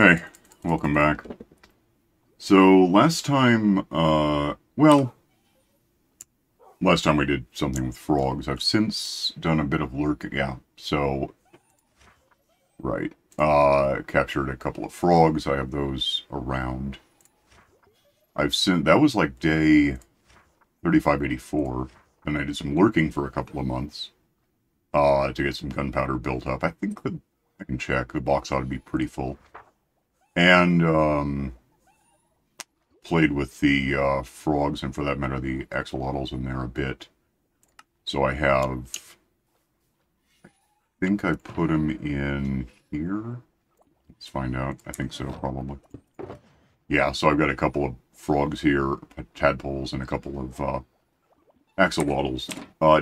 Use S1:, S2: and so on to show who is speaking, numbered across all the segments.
S1: Hey, welcome back. So, last time, last time we did something with frogs. I've since done a bit of lurk, yeah, so, right. Captured a couple of frogs. I have those around. That was like day 3584, and I did some lurking for a couple of months, to get some gunpowder built up. I think that, I can check, the box ought to be pretty full. And, played with the frogs, and for that matter, the axolotls in there a bit. So I think I put them in here. Let's find out. I think so, probably. Yeah, so I've got a couple of frogs here, tadpoles, and a couple of axolotls,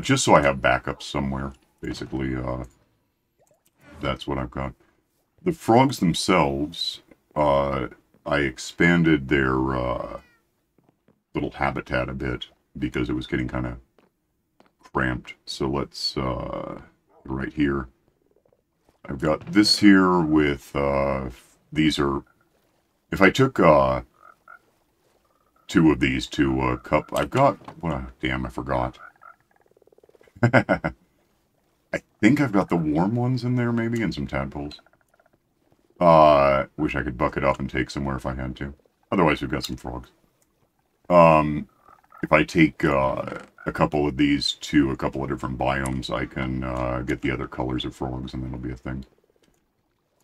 S1: just so I have backups somewhere, basically. That's what I've got. The frogs themselves, I expanded their little habitat a bit because it was getting kind of cramped. So let's, right here. I've got this here with, these are, if I took two of these to a cup, I've got, damn, I forgot. I think I've got the warm ones in there maybe, and some tadpoles. Wish I could bucket up and take somewhere if I had to. Otherwise, we've got some frogs. If I take a couple of these to a couple of different biomes, I can get the other colors of frogs, and that'll be a thing.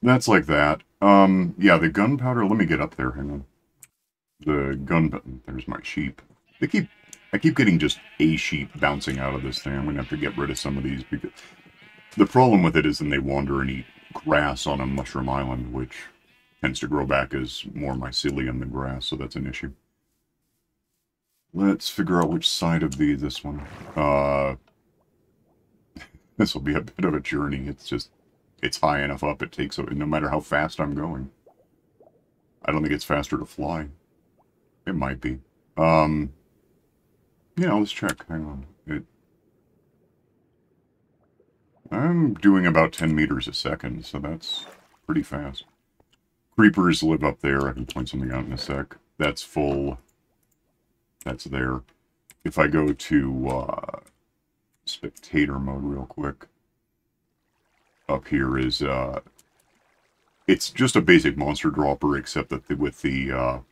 S1: That's like that. Yeah, the gunpowder. Let me get up there. Hang on. There's my sheep. I keep getting just a sheep bouncing out of this thing. I'm gonna have to get rid of some of these because the problem with it is then they wander and eat grass on a mushroom island, which tends to grow back as more mycelium than grass, so that's an issue. Let's figure out which side of this one. This will be a bit of a journey. It's high enough up, it takes, no matter how fast I'm going. I don't think it's faster to fly. It might be. Yeah, let's check. Hang on. I'm doing about 10 meters a second, so that's pretty fast. Creepers live up there. I can point something out in a sec. That's full. That's there. If I go to spectator mode real quick, up here is, it's just a basic monster dropper, except that with the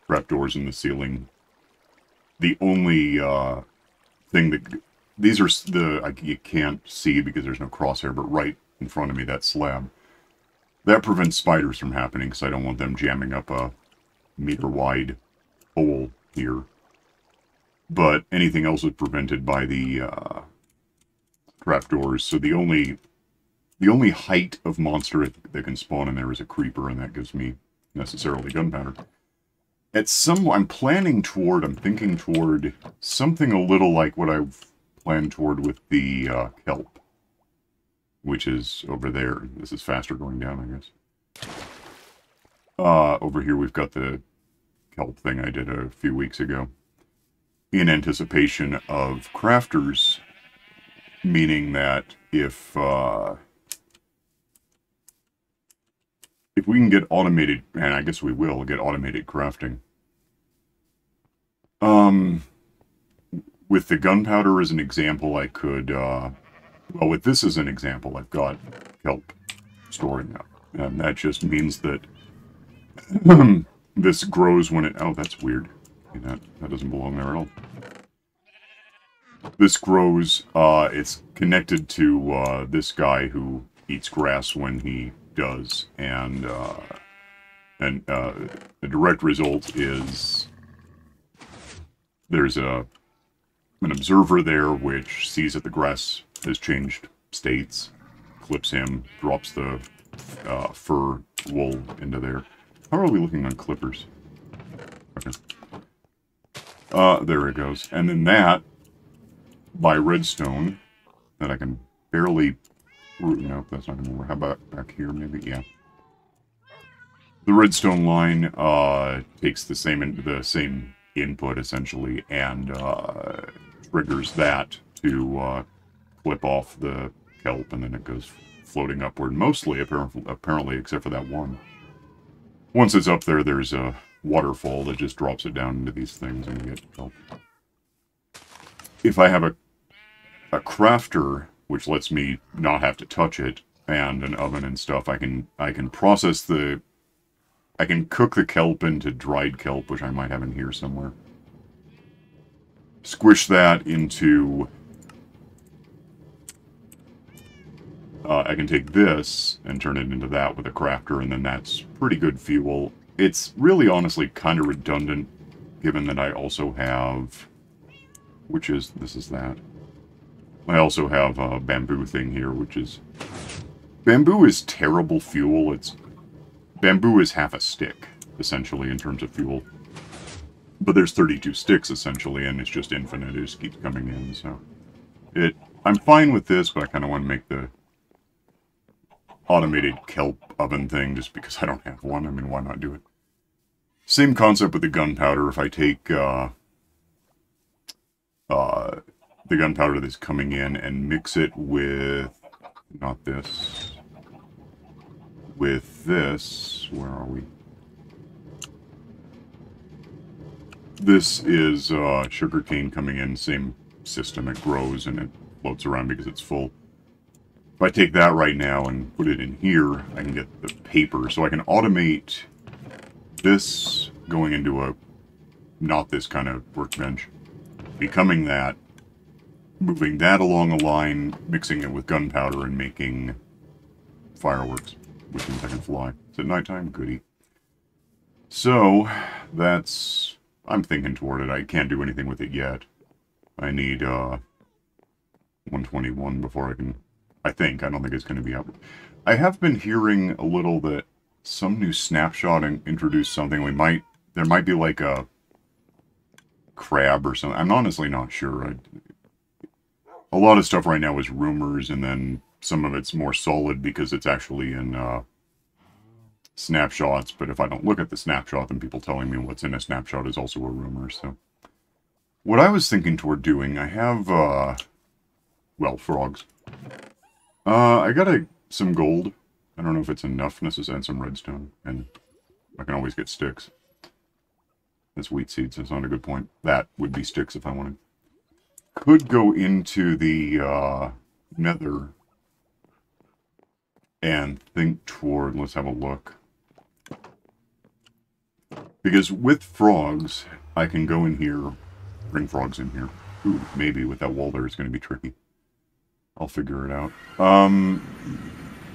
S1: trapdoors in the ceiling, the only thing that... These are you can't see because there's no crosshair, but right in front of me, that slab. That prevents spiders from happening, because I don't want them jamming up a meter-wide hole here. But anything else is prevented by the trapdoors, so the only height of monster that can spawn in there is a creeper, and that gives me necessarily gunpowder. I'm thinking toward something a little like what I've planned toward with the kelp, which is over there. This is faster going down, I guess. Over here we've got the kelp thing I did a few weeks ago, in anticipation of crafters, meaning that if we can get automated, and I guess we will get automated crafting. With the gunpowder as an example, I could, well, with this as an example, I've got kelp storing up. And that just means that this grows when it... Oh, that's weird. That doesn't belong there at all. This grows, it's connected to this guy who eats grass when he does, and the direct result is there's an observer there which sees that the grass has changed states, clips him, drops the fur wool into there. How are we looking on clippers? Okay. There it goes. And then that, by redstone, that I can barely... No, that's not going to work. How about back here, maybe? Yeah. The redstone line takes the same input, essentially, and triggers that to clip off the kelp, and then it goes floating upward, mostly, apparently, except for that one. Once it's up there, there's a waterfall that just drops it down into these things and you get help. If I have a crafter, which lets me not have to touch it, and an oven and stuff, I can process the... I can cook the kelp into dried kelp, which I might have in here somewhere. Squish that into... I can take this and turn it into that with a crafter, and then that's pretty good fuel. It's really, honestly, kind of redundant, given that I also have... Which is... This is that. I also have a bamboo thing here, which is... Bamboo is terrible fuel. Bamboo is half a stick, essentially, in terms of fuel. But there's 32 sticks, essentially, and it's just infinite. It just keeps coming in, so... I'm fine with this, but I kind of want to make the automated kelp oven thing, just because I don't have one. I mean, why not do it? Same concept with the gunpowder. If I take the gunpowder that's coming in and mix it with... Not this... With this... Where are we? This is sugarcane coming in, same system. It grows and it floats around because it's full. If I take that right now and put it in here, I can get the paper. So I can automate this going into a... Not this kind of workbench. Becoming that. Moving that along a line, mixing it with gunpowder and making fireworks. Which means I can fly. Is it nighttime? Goody. So, that's... I'm thinking toward it. I can't do anything with it yet. I need 121 before I can... I don't think it's going to be out. I have been hearing a little that some new snapshot introduced something. There might be like a crab or something. I'm honestly not sure. A lot of stuff right now is rumors, and then some of it's more solid because it's actually in snapshots. But if I don't look at the snapshot, then people telling me what's in a snapshot is also a rumor. So, what I was thinking toward doing, I have, well, frogs. I got some gold. I don't know if it's enough necessarily, and some redstone, and I can always get sticks. That's wheat seeds. That's not a good point. That would be sticks if I wanted. Could go into the Nether and think toward, let's have a look. Because with frogs, I can go in here, bring frogs in here. Ooh, maybe with that wall there it's going to be tricky. I'll figure it out. How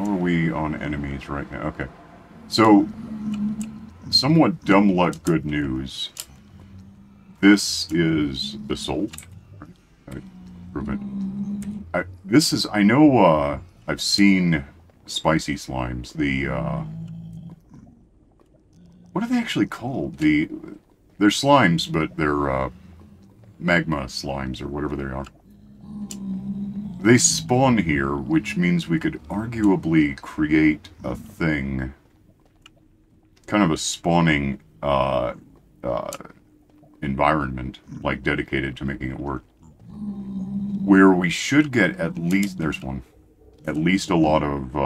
S1: are we on enemies right now? Okay. So, somewhat dumb luck good news. This is the soul. Prove it. I know, I've seen spicy slimes. What are they actually called? They're slimes, but they're, magma slimes, or whatever they are. They spawn here, which means we could arguably create a thing. Kind of a spawning, environment, like, dedicated to making it work. Where we should get at least... There's one. At least a lot of,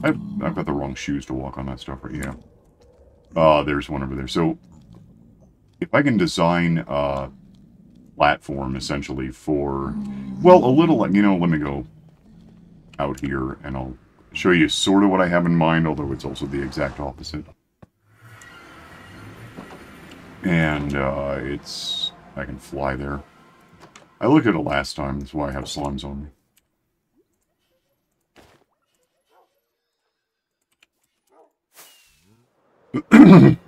S1: I've got the wrong shoes to walk on that stuff, right? Yeah. There's one over there. So, if I can design a platform, essentially, for... Well, a little, let me go out here, and I'll show you sort of what I have in mind, although it's also the exact opposite. And, I can fly there. I looked at it last time, that's why I have slimes on me.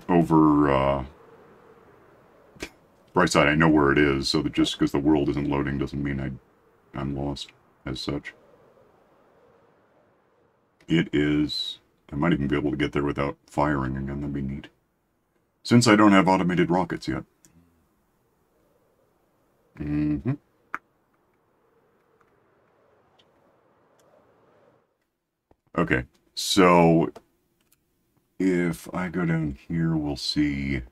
S1: Over, bright side, I know where it is, so that just because the world isn't loading doesn't mean I'm lost, as such. It is... I might even be able to get there without firing again, that'd be neat. Since I don't have automated rockets yet. Mm-hmm. Okay, so... If I go down here, we'll see...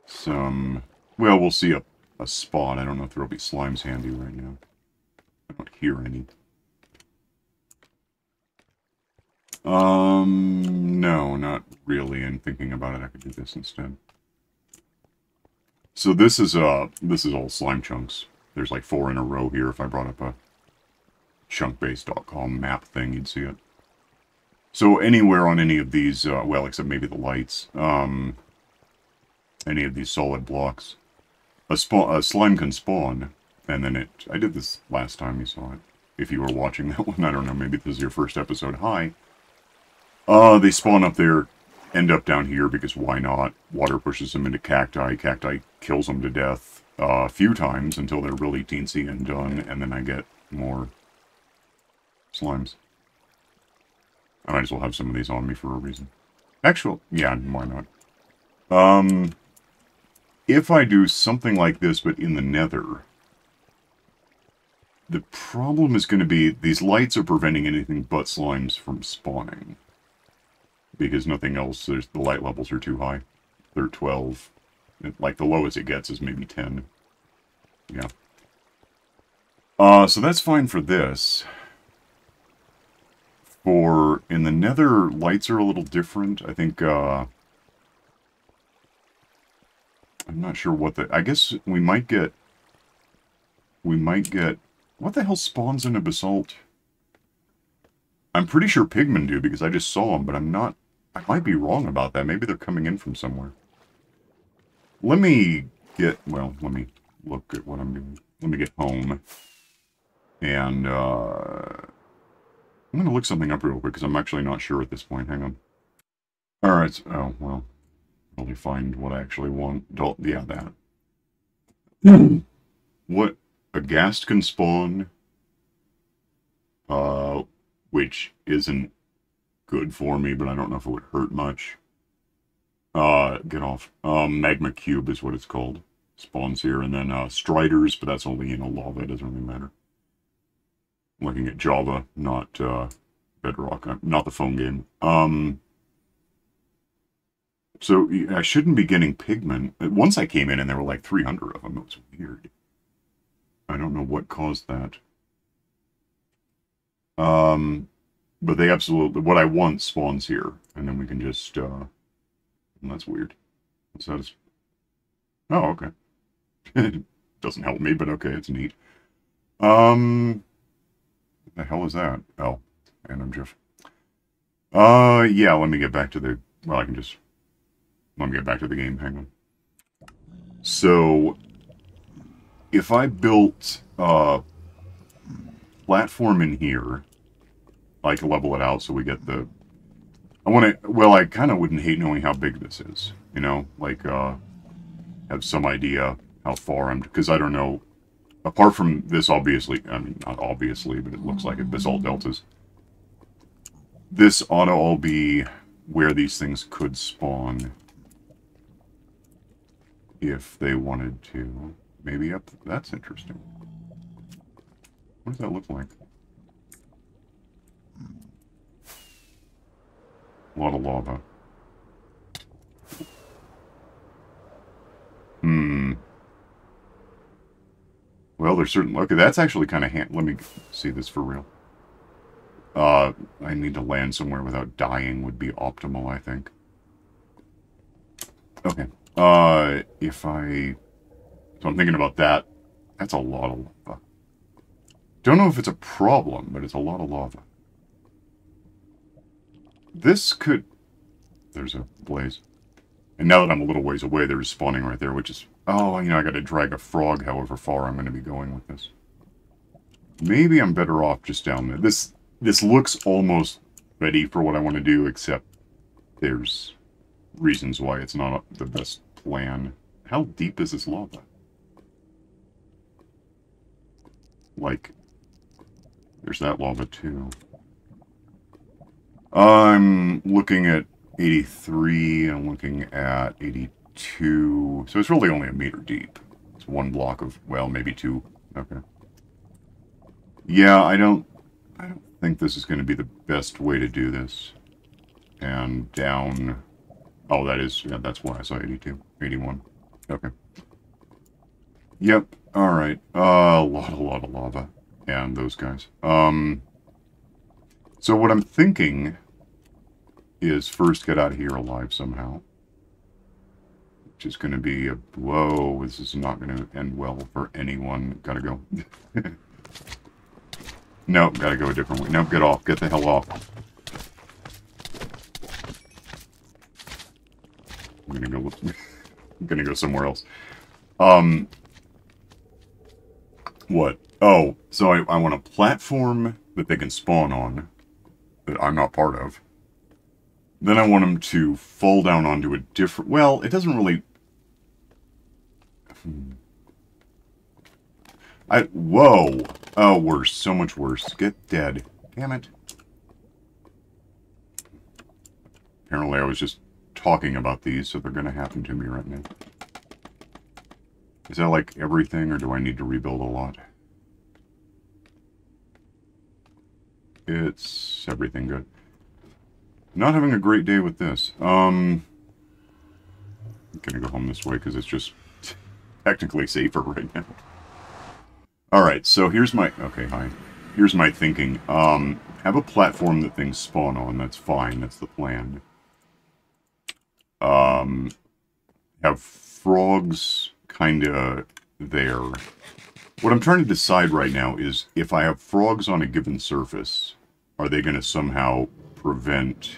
S1: some... Well, we'll see a spot. I don't know if there'll be slimes handy right now. I don't hear any. No, not really. And thinking about it, I could do this instead. So this is all slime chunks. There's like 4 in a row here. If I brought up a chunkbase.com map thing, you'd see it. So anywhere on any of these, well, except maybe the lights, any of these solid blocks, a slime can spawn, and then I did this last time you saw it. If you were watching that one, I don't know, maybe this is your first episode. Hi. They spawn up there, end up down here, because why not? Water pushes them into cacti. Cacti kills them to death a few times until they're really teensy and done, and then I get more slimes. I might as well have some of these on me for a reason. Actual, yeah, why not? If I do something like this, but in the Nether, the problem is going to be these lights are preventing anything but slimes from spawning. Because nothing else, the light levels are too high. They're 12. Like, the lowest it gets is maybe 10. Yeah. So that's fine for this. In the Nether, lights are a little different. I think, I'm not sure what I guess we might get, what the hell spawns in a basalt? I'm pretty sure pigmen do, because I just saw them, but I might be wrong about that. Maybe they're coming in from somewhere. Let me look at what I'm doing. Let me get home. And, I'm going to look something up real quick, because I'm actually not sure at this point. Hang on. Alright, oh, well. Let me find what I actually want. Yeah, that. What? A ghast can spawn, which isn't good for me, but I don't know if it would hurt much. Get off. Magma Cube is what it's called. Spawns here, and then, Striders, but that's only, lava, it doesn't really matter. I'm looking at Java, not, Bedrock, not the phone game. So, I shouldn't be getting pigment. Once I came in and there were like 300 of them, it was weird. I don't know what caused that. But they absolutely, what I want spawns here, and then we can just, that's weird. What's that? Oh, okay. It doesn't help me, but okay, it's neat. What the hell is that? Oh, and I'm just, yeah, let me get back to the, well, let me get back to the game, hang on. So, if I built a platform in here, I can level it out so we get the... I kind of wouldn't hate knowing how big this is, like, have some idea how far I'm... Because I don't know, apart from this, obviously, I mean, not obviously, but it looks like it, basalt deltas. This ought to all be where these things could spawn. If they wanted to. Maybe up... That's interesting. What does that look like? A lot of lava. Well, there's certain... Okay, that's actually kind of let me see this for real. I need to land somewhere without dying would be optimal, I think. Okay. So I'm thinking about that. That's a lot of lava. Don't know if it's a problem, but it's a lot of lava. This could... There's a blaze. And now that I'm a little ways away, they're spawning right there, which is... Oh, I gotta drag a frog however far I'm gonna be going with this. Maybe I'm better off just down there. This looks almost ready for what I want to do, except there's reasons why it's not the best plan. How deep is this lava? Like, there's that lava too. I'm looking at 83, I'm looking at 82, so it's really only a meter deep. It's one block of, well, maybe 2. Okay. Yeah, I don't think this is going to be the best way to do this. And down... Oh, yeah, that's why I saw 82. 81. Okay. Yep, alright. A lot of lava. And those guys. So what I'm thinking is first get out of here alive somehow. Which is going to be a... Whoa, this is not going to end well for anyone. Gotta go. Nope, gotta go a different way. Nope, get off. Get the hell off. I'm gonna go... I'm gonna go somewhere else. What? Oh, so I want a platform that they can spawn on that I'm not part of. Then I want them to fall down onto a different... Well, it doesn't really... Whoa! Oh, worse. So much worse. Get dead. Damn it. Apparently I was just talking about these, so they're going to happen to me right now. Is that like everything, or do I need to rebuild a lot? It's everything good. Not having a great day with this. I'm gonna go home this way because it's just technically safer right now. Alright, so here's my... Okay, hi. Here's my thinking. Have a platform that things spawn on. That's fine. That's the plan. Have frogs kinda there. What I'm trying to decide right now is if I have frogs on a given surface, are they gonna somehow prevent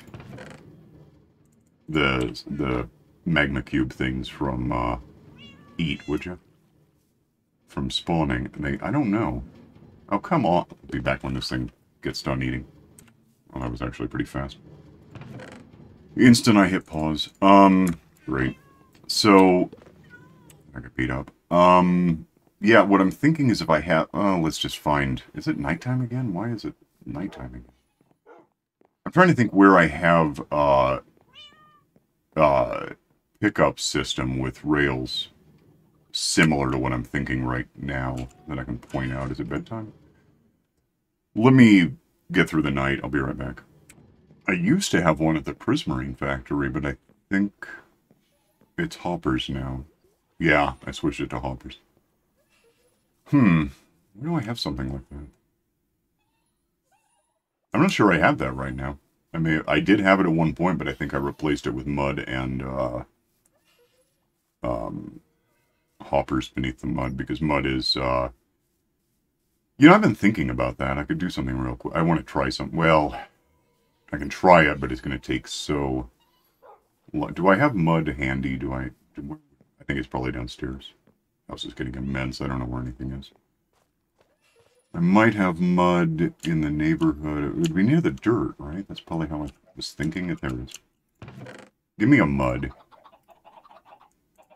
S1: the magma cube things from eat, would you? From spawning. I don't know. Oh, come on. I'll be back when this thing gets done eating. Well, that was actually pretty fast. The instant I hit pause. Great. So, I got beat up. Yeah, what I'm thinking is if I have... Oh, let's just find... Is it nighttime again? Why is it nighttime again? I'm trying to think where I have pickup system with rails similar to what I'm thinking right now that I can point out. Is it bedtime? Let me get through the night. I'll be right back. I used to have one at the Prismarine factory, but I think it's hoppers now. Yeah, I switched it to hoppers. Where do I have something like that? I'm not sure I have that right now. I did have it at one point, but I think I replaced it with mud and hoppers beneath the mud, because mud is you know, I've been thinking about that. I could do something real quick. I want to try something. Well, I can try it, but it's going to take so... Do I have mud handy? I think it's probably downstairs. House is getting immense. I don't know where anything is. I might have mud in the neighborhood. It would be near the dirt, right? That's probably how I was thinking it. There it is. Give me a mud.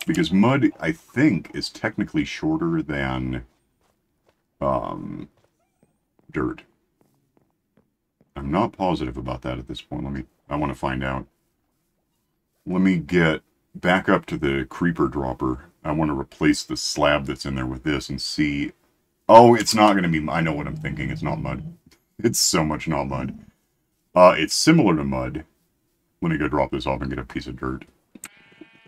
S1: Because mud, I think, is technically shorter than dirt. I'm not positive about that at this point. I want to find out. Let me get back up to the creeper dropper. I want to replace the slab that's in there with this and see... Oh, it's not going to be... I know what I'm thinking. It's not mud. It's so much not mud. It's similar to mud. Let me go drop this off and get a piece of dirt.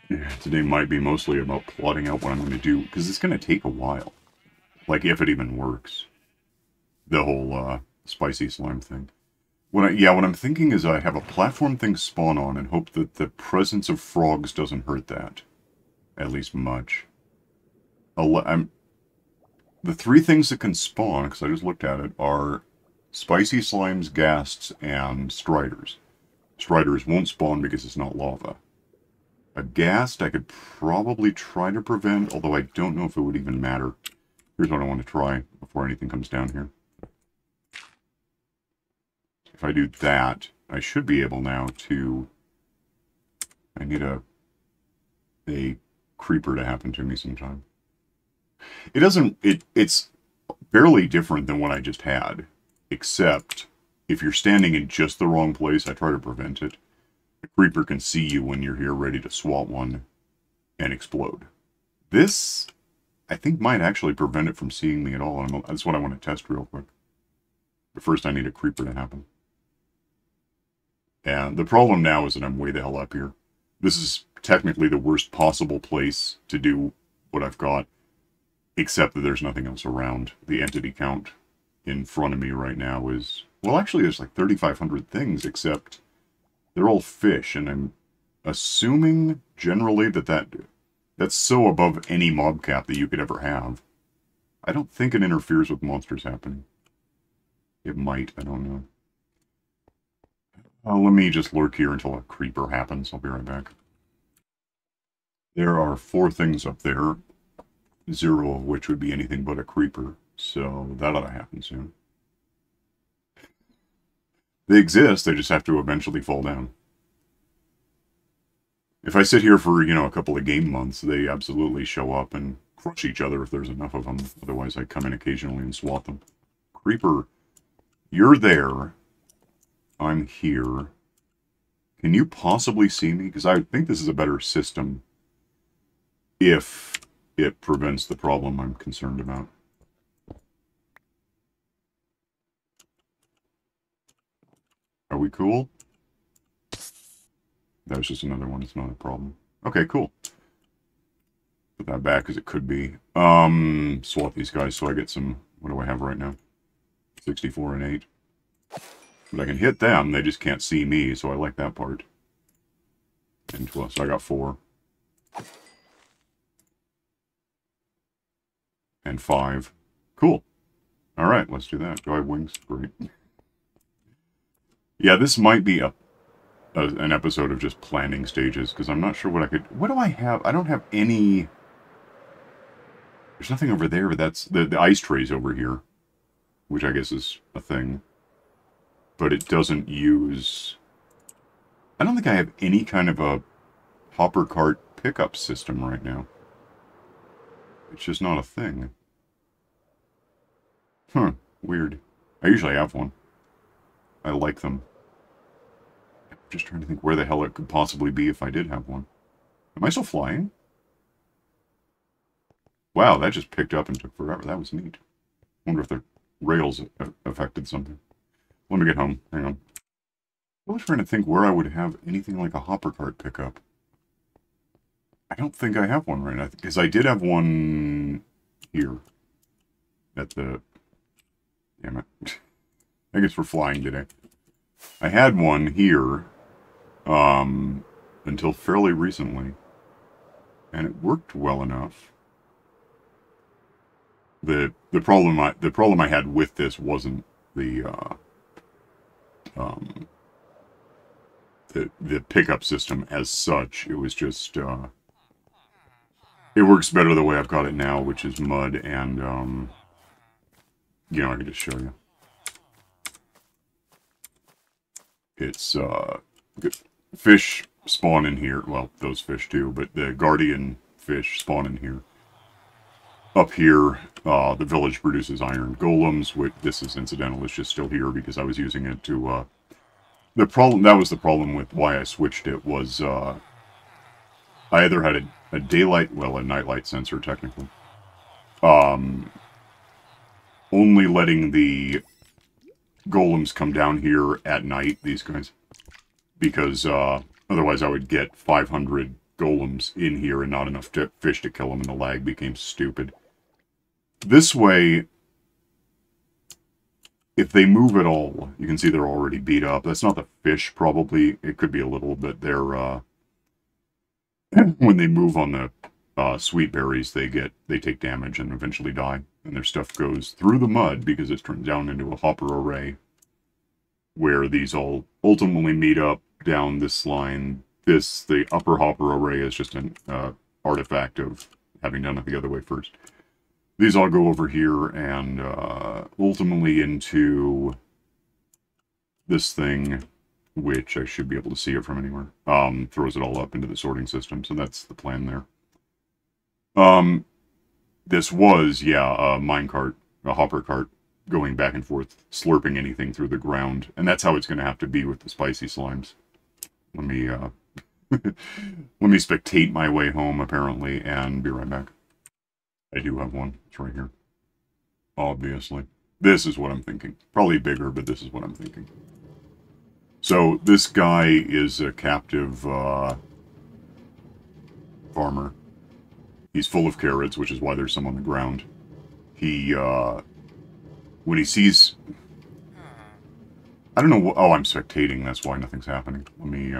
S1: Yeah, today might be mostly about plotting out what I'm going to do, because it's going to take a while. Like, if it even works. The whole, spicy slime thing. What I'm thinking is I have a platform thing spawn on and hope that the presence of frogs doesn't hurt that. At least much. The three things that can spawn, because I just looked at it, are spicy slimes, ghasts, and striders. Striders won't spawn because it's not lava. A ghast I could probably try to prevent, although I don't know if it would even matter. Here's what I want to try before anything comes down here. If I do that, I should be able now to... I need a creeper to happen to me sometime. It's barely different than what I just had, except if you're standing in just the wrong place, I try to prevent it. The creeper can see you when you're here ready to swat one and explode. This, I think, might actually prevent it from seeing me at all. That's what I want to test real quick. But first I need a creeper to happen. And the problem now is that I'm way the hell up here. This is technically the worst possible place to do what I've got, except that there's nothing else around. The entity count in front of me right now is... Well, actually, there's like 3,500 things, except They're all fish, and I'm assuming generally that's so above any mob cap that you could ever have. I don't think it interferes with monsters happening. It might, I don't know. Let me just lurk here until a creeper happens. I'll be right back. There are 4 things up there, 0 of which would be anything but a creeper, so that ought to happen soon. They exist, they just have to eventually fall down. If I sit here for, a couple of game months, they absolutely show up and crush each other if there's enough of them. Otherwise, I come in occasionally and swat them. Creeper, you're there. I'm here. Can you possibly see me? Because I think this is a better system if it prevents the problem I'm concerned about. Are we cool? That was just another one. It's not a problem. Okay, cool. Put that back as it could be. Swap these guys so I get some... What do I have right now? 64 and 8. But I can hit them. They just can't see me, so I like that part. And 12, so I got 4. And 5. Cool. Alright, let's do that. Do I have wings? Great. Yeah, this might be an episode of just planning stages, because I'm not sure what I could... What do I have? I don't have any... There's nothing over there, but that's... The ice tray's over here, which I guess is a thing. But it doesn't use... I don't think I have any kind of a hopper cart pickup system right now. It's just not a thing. Huh, weird. I usually have one. I like them. I'm just trying to think where the hell it could possibly be if I did have one. Am I still flying? Wow, that just picked up and took forever. That was neat. Wonder if the rails affected something. Let me get home. Hang on. I was trying to think where I would have anything like a hopper cart pickup. I don't think I have one right now, because I did have one here. At the... Damn it. I guess we're flying today. I had one here, until fairly recently. And it worked well enough. The problem I had with this wasn't the pickup system as such. It was just, it works better the way I've got it now, which is mud and, I can just show you. It's, fish spawn in here. Well, those fish too, but the guardian fish spawn in here. Up here, the village produces iron golems, which this is incidental, it's just still here because I was using it to, that was the problem with why I switched it, was, I either had a daylight, well, a nightlight sensor, technically. Only letting the golems come down here at night, these guys. Because, otherwise I would get 500 golems in here and not enough fish to kill them, and the lag became stupid. This way, if they move at all, you can see they're already beat up. That's not the fish, probably. It could be a little bit. They're, when they move on the sweet berries, they take damage and eventually die. And their stuff goes through the mud because it's turned down into a hopper array, where these all ultimately meet up down this line. The upper hopper array is just an artifact of having done it the other way first. These all go over here and ultimately into this thing, which I should be able to see it from anywhere. Throws it all up into the sorting system, so that's the plan there. This was, yeah, a minecart, a hopper cart, going back and forth, slurping anything through the ground. And that's how it's going to have to be with the spicy slimes. Let me, let me spectate my way home, apparently, and be right back. I do have one. It's right here. Obviously. This is what I'm thinking. Probably bigger, but this is what I'm thinking. So, this guy is a captive, farmer. He's full of carrots, which is why there's some on the ground. He, when he sees... I don't know. Oh, I'm spectating. That's why nothing's happening. Let me,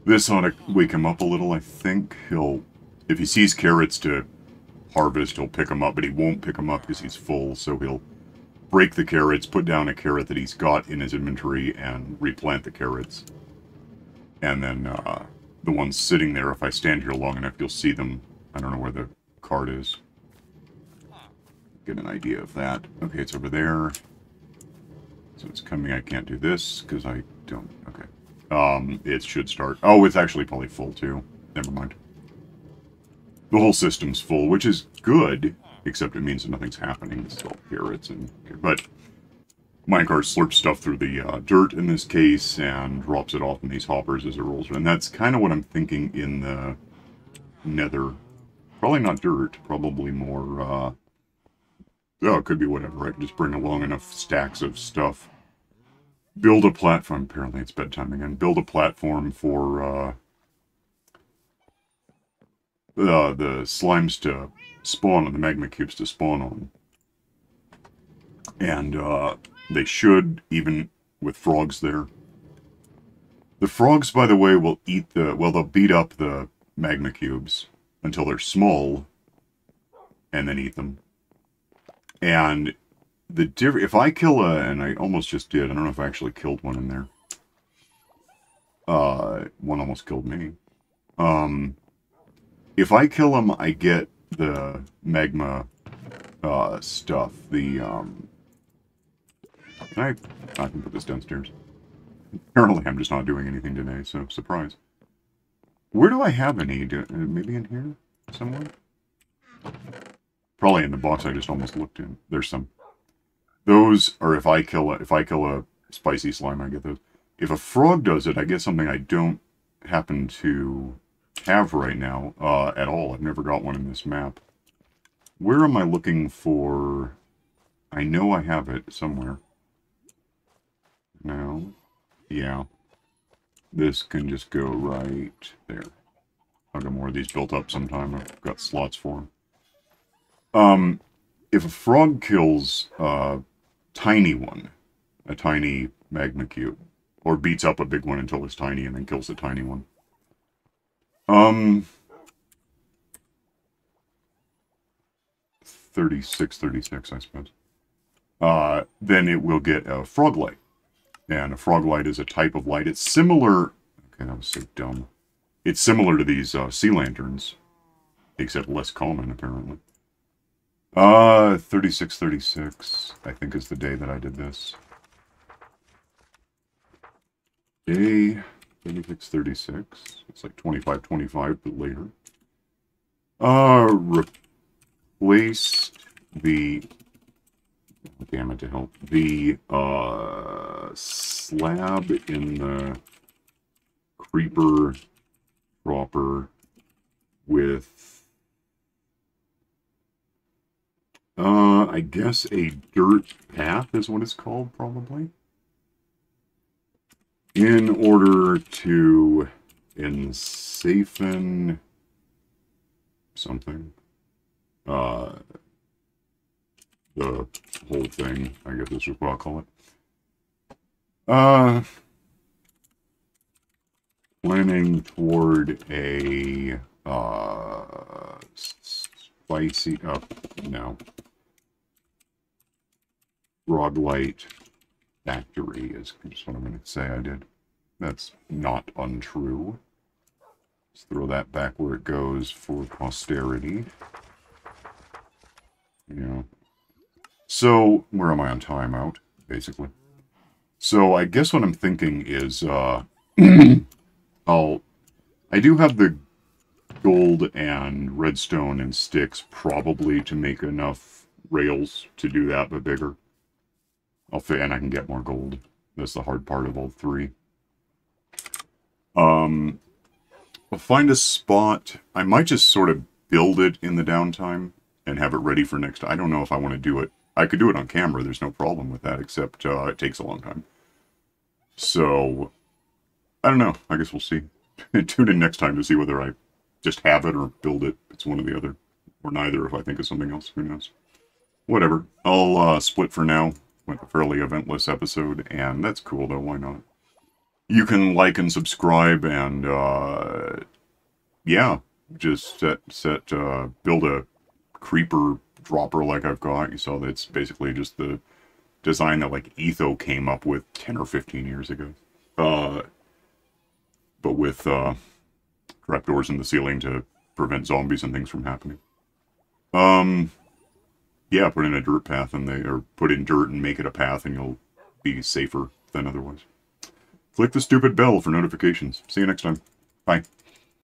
S1: this ought to wake him up a little, I think. He'll, if he sees carrots to harvest, he'll pick them up, but he won't pick them up because he's full, so he'll break the carrots, put down a carrot that he's got in his inventory, and replant the carrots. And then, the ones sitting there, if I stand here long enough, you'll see them. I don't know where the cart is. Get an idea of that. Okay, it's over there. So it's coming. I can't do this because I don't. Okay. It should start. Oh, it's actually probably full too. Never mind. The whole system's full, which is good, except it means that nothing's happening. It's still carrots and. But minecart slurps stuff through the dirt in this case and drops it off in these hoppers as it rolls. And that's kind of what I'm thinking in the Nether. Probably not dirt. Probably more. Oh, it could be whatever. I can just bring along enough stacks of stuff. Build a platform. Apparently it's bedtime again. Build a platform for the slimes to spawn on, the magma cubes to spawn on. And they should, even with frogs there. The frogs, by the way, will eat the... Well, they'll beat up the magma cubes until they're small and then eat them. And if I kill and I almost just did, I don't know if I actually killed one in there. One almost killed me. If I kill him, I get the magma, stuff. The, I can put this downstairs. Apparently I'm just not doing anything today, so surprise. Where do I have any? Maybe in here? Somewhere? Probably in the box I just almost looked in. There's some. Those are if I kill a spicy slime, I get those. If a frog does it, I get something I don't happen to have right now at all. I've never got one in this map. Where am I looking for? I know I have it somewhere. No. Yeah. This can just go right there. I'll get more of these built up sometime. I've got slots for them. If a frog kills a tiny one, a tiny magma cube, or beats up a big one until it's tiny and then kills the tiny one, 36, I suppose, then it will get a frog light. And a frog light is a type of light. It's similar... Okay, that was so dumb. It's similar to these sea lanterns, except less common, apparently. 36, I think is the day that I did this. Day 36. It's like 25, but later. Replaced the... Damn it to help. The, slab in the creeper dropper with... I guess a dirt path is what it's called, probably. In order to ensafen something. The whole thing, I guess this is what I'll call it. Planning toward a, spicy, no. FrogLight factory is just what I'm going to say I did. That's not untrue. Let's throw that back where it goes for posterity. Yeah. So, where am I on timeout, basically? So, I guess what I'm thinking is, I do have the gold and redstone and sticks probably to make enough rails to do that, but bigger. And I can get more gold. That's the hard part of all three. I'll find a spot. I might just sort of build it in the downtime and have it ready for next. I don't know if I want to do it. I could do it on camera. There's no problem with that, except it takes a long time. So, I don't know. I guess we'll see. Tune in next time to see whether I just have it or build it. It's one or the other. Or neither if I think of something else. Who knows? Whatever. I'll split for now. Went a fairly eventless episode, and that's cool though, why not? You can like and subscribe, and yeah, just build a creeper dropper like I've got. You saw that's basically just the design that like Etho came up with 10 or 15 years ago. But with trapdoors in the ceiling to prevent zombies and things from happening. Yeah, put in a dirt path or put in dirt and make it a path, and you'll be safer than otherwise. Click the stupid bell for notifications. See you next time. Bye.